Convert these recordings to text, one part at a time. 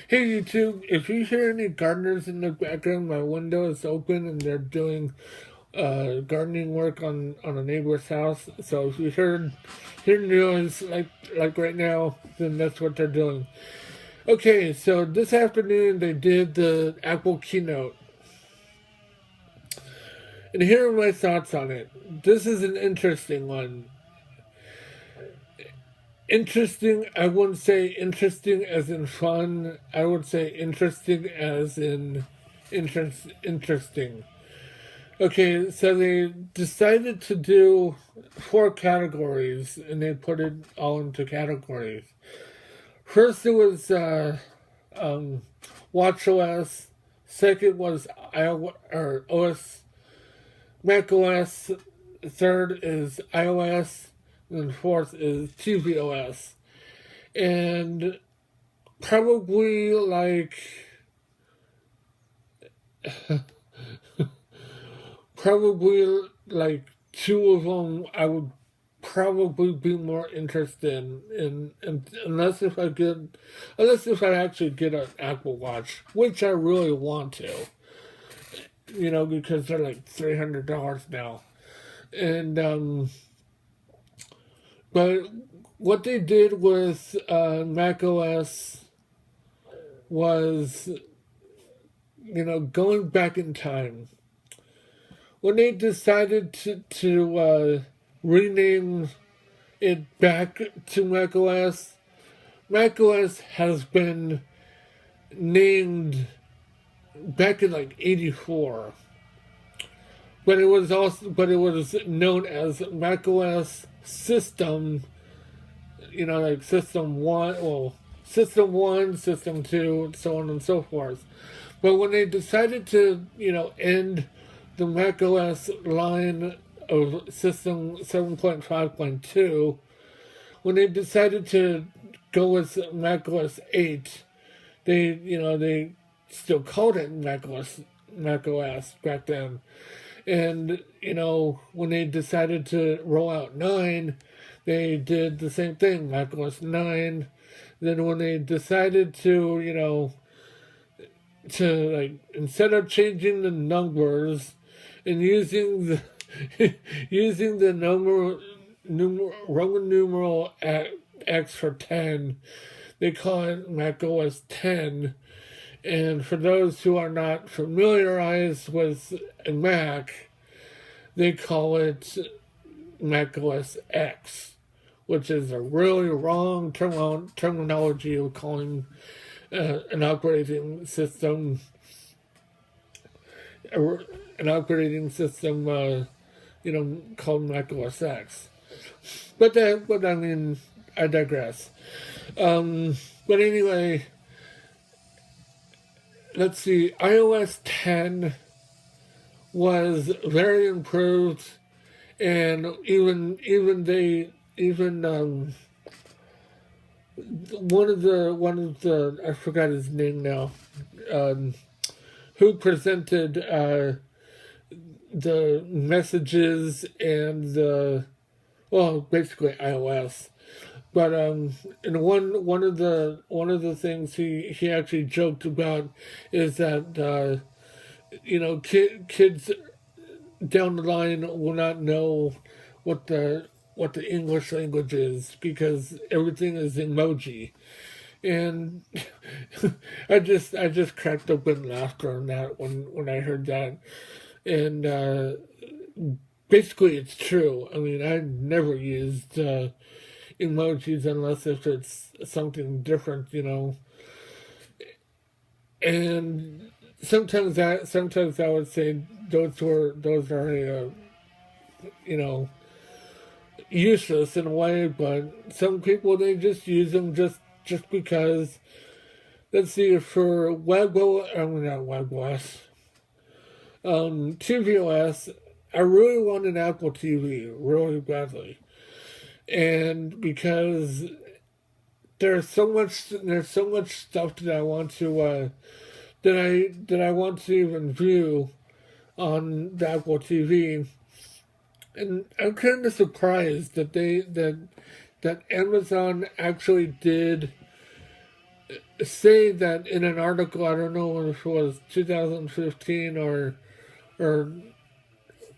Hey YouTube, if you hear any gardeners in the background, my window is open and they're doing gardening work on a neighbor's house. So if you hear noise like right now, then that's what they're doing. Okay, so this afternoon they did the Apple Keynote. And here are my thoughts on it. This is an interesting one. Interesting, I wouldn't say interesting as in fun. I would say interesting as in interesting. Okay, so they decided to do 4 categories, and they put it all into categories. First, it was watchOS. Second was OS, macOS. Third is iOS, and fourth is tvOs. And probably probably like two of them I would probably be more interested in unless if I actually get an Apple Watch, which I really want to, because they're like $300 now. And but what they did with macOS was, going back in time when they decided to rename it back to macOS. macOS has been named back in like '84, but it was known as macOS System. Like System 1, System 1, System 2, so on and so forth. But when they decided to, end the macOS line of System 7.5.2, when they decided to go with macOS 8, they still called it macOS back then. And, when they decided to roll out 9, they did the same thing, macOS 9. Then when they decided to, instead of changing the numbers and using the using the Roman numeral X for 10, they call it macOS 10. And for those who are not familiarized with a Mac, they call it macOS X, which is a really wrong terminology of calling an operating system called macOS X. But I mean, I digress. But anyway, let's see. iOS 10 was very improved, and even one of the I forgot his name now, who presented the messages and basically iOS. But and one of the things he actually joked about is that kids down the line will not know what the English language is because everything is emoji. And I just cracked up in laughter on that when I heard that. And basically it's true. I mean, I've never used emojis unless if it's something different, And sometimes I would say those are useless in a way, but some people they just use them just because. Let's see, for WebOS, tvOS, I really want an Apple TV really badly, and because there's so much stuff that I want to that I want to even view on the Apple TV. And I'm kind of surprised that that Amazon actually did say that in an article, I don't know if it was 2015 or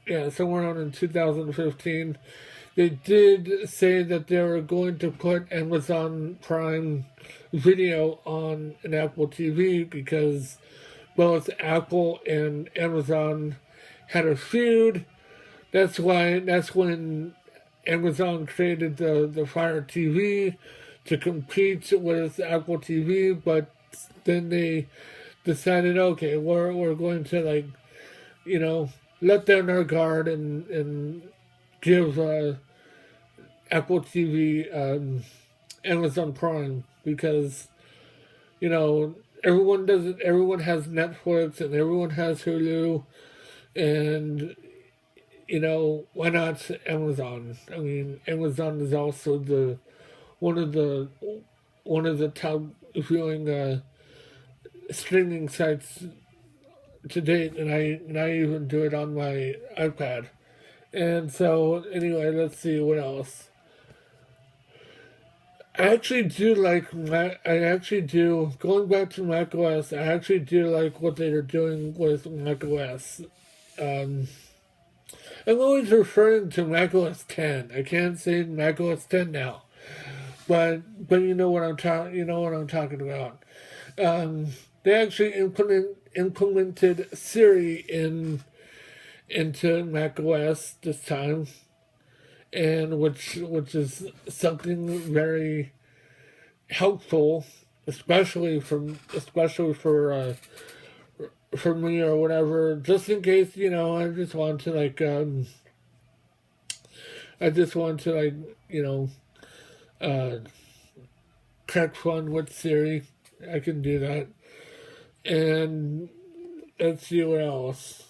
yeah, somewhere around in 2015, they did say that they were going to put Amazon Prime Video on an Apple TV because both Apple and Amazon had a feud. That's when Amazon created the Fire TV to compete with Apple TV, but then they decided, okay, we're going to you know let down our guard and give Apple TV Amazon Prime because everyone has Netflix and everyone has Hulu and why not Amazon? I mean, Amazon is also the one of the one of the top viewing streaming sites to date, and I even do it on my iPad. And so anyway, let's see what else. I actually do going back to macOS. I actually do like what they are doing with macOS. Um, I'm always referring to macOS 10. I can't say macOS 10 now, but you know what I'm talking. You know what I'm talking about. They actually implemented Siri into macOS this time, and which is something very helpful, especially for me or whatever. Just in case I just want to uh, crack fun with Siri. I can do that, and let's see what else.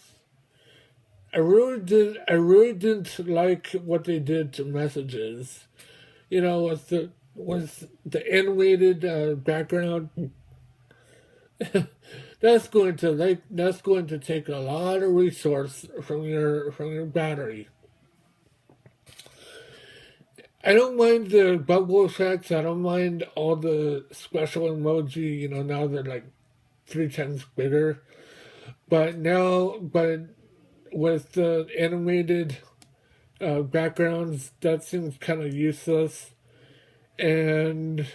I really didn't like what they did to messages. With the animated background. That's going to take a lot of resource from your battery. I don't mind the bubble effects. I don't mind all the special emoji. Now they're like 3 times bigger. But with the animated backgrounds, that seems kind of useless. And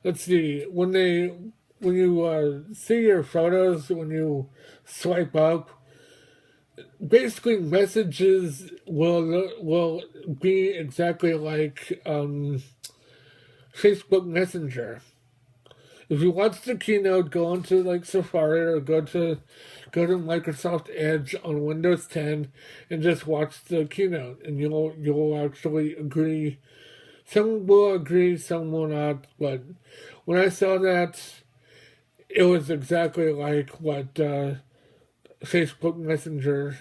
let's see, when you see your photos, when you swipe up, basically messages will be exactly like Facebook Messenger. If you watch the keynote, go onto Safari or go to Microsoft Edge on Windows 10 and just watch the keynote, and you'll actually agree. Some will agree, some will not. But when I saw that, it was exactly like what Facebook Messenger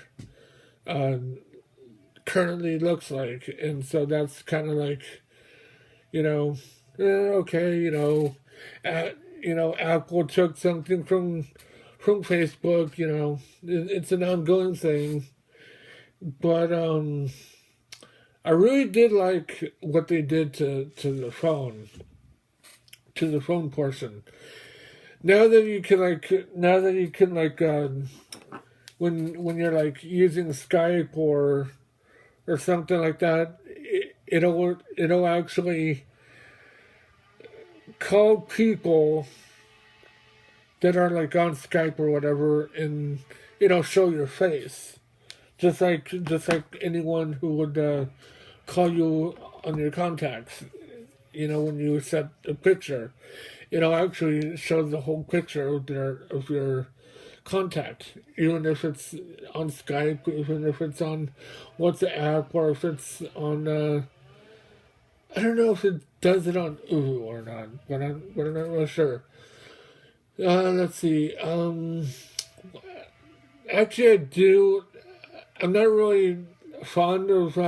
uh, currently looks like, and so that's kind of like, okay, Apple took something from Facebook. It's an ongoing thing, but I really did like what they did to the phone portion. Now that you can when you're using Skype or something like that, it'll actually call people that are on Skype or whatever, and show your face, just like anyone who would call you on your contacts. When you set a picture, it'll actually show the whole picture of your contact, even if it's on Skype, even if it's on WhatsApp, or if it's on. I don't know if it does it on Uhu or not, but I'm not real sure. Let's see. Actually, I do. I'm not really fond of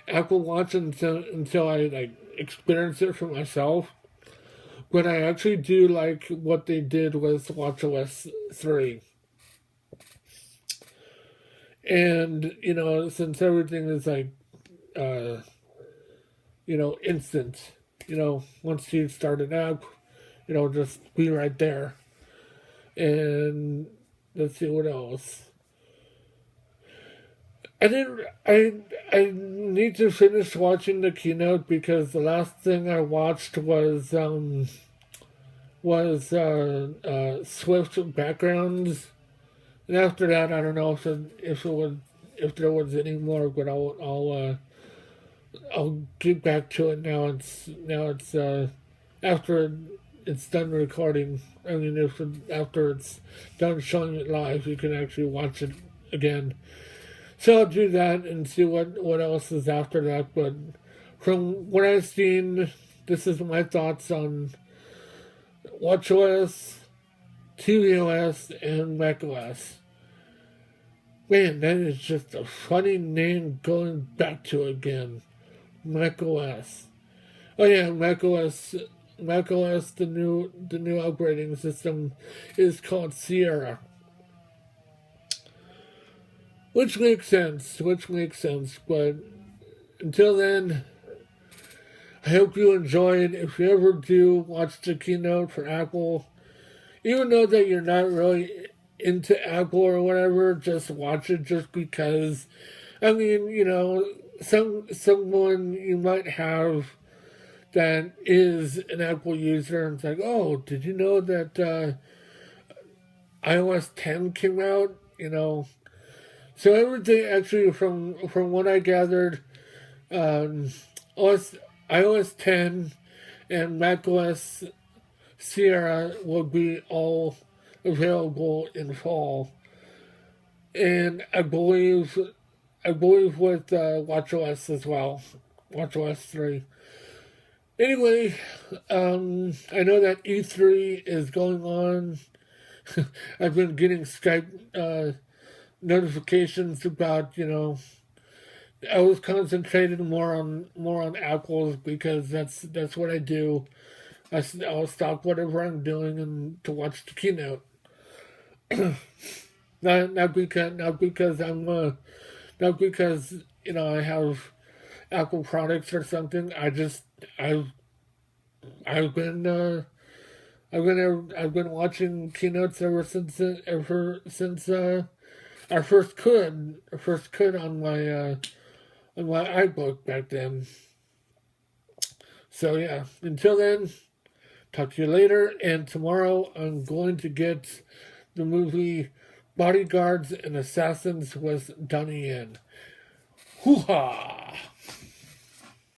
Apple Watch until I experience it for myself. But I actually do like what they did with watchOS 3. And, since everything is instant, once you start an app, it'll just be right there. And let's see what else. I didn't. I need to finish watching the keynote because the last thing I watched was Swift backgrounds, and after that I don't know if there was any more, but I'll get back to it now. It's after it's done recording. I mean, after it's done showing it live, you can actually watch it again. So I'll do that and see what else is after that. But from what I've seen, this is my thoughts on watchOS, tvOs, and macOS. Man, that is just a funny name going back to again. macOS. Oh yeah, macOS. macOS, the new operating system, is called Sierra. Which makes sense. But until then, I hope you enjoyed. If you ever do watch the keynote for Apple, even though that you're not really into Apple or whatever, just watch it just because. I mean, someone you might have that is an Apple user and it's like, oh, did you know that iOS 10 came out? So everything actually from what I gathered, iOS 10 and macOS Sierra will be all available in fall, and I believe with watchOS as well, watchOS 3. Anyway, I know that E3 is going on. I've been getting Skype notifications about, I was concentrated more on Apple's because that's what I do. I'll stop whatever I'm doing and to watch the keynote. not because not because I have Apple products or something. I've been watching keynotes ever since our first could on my iBook back then. So yeah, until then, talk to you later. And tomorrow I'm going to get the movie Bodyguards and Assassins with Donnie Yen. Hoo ha!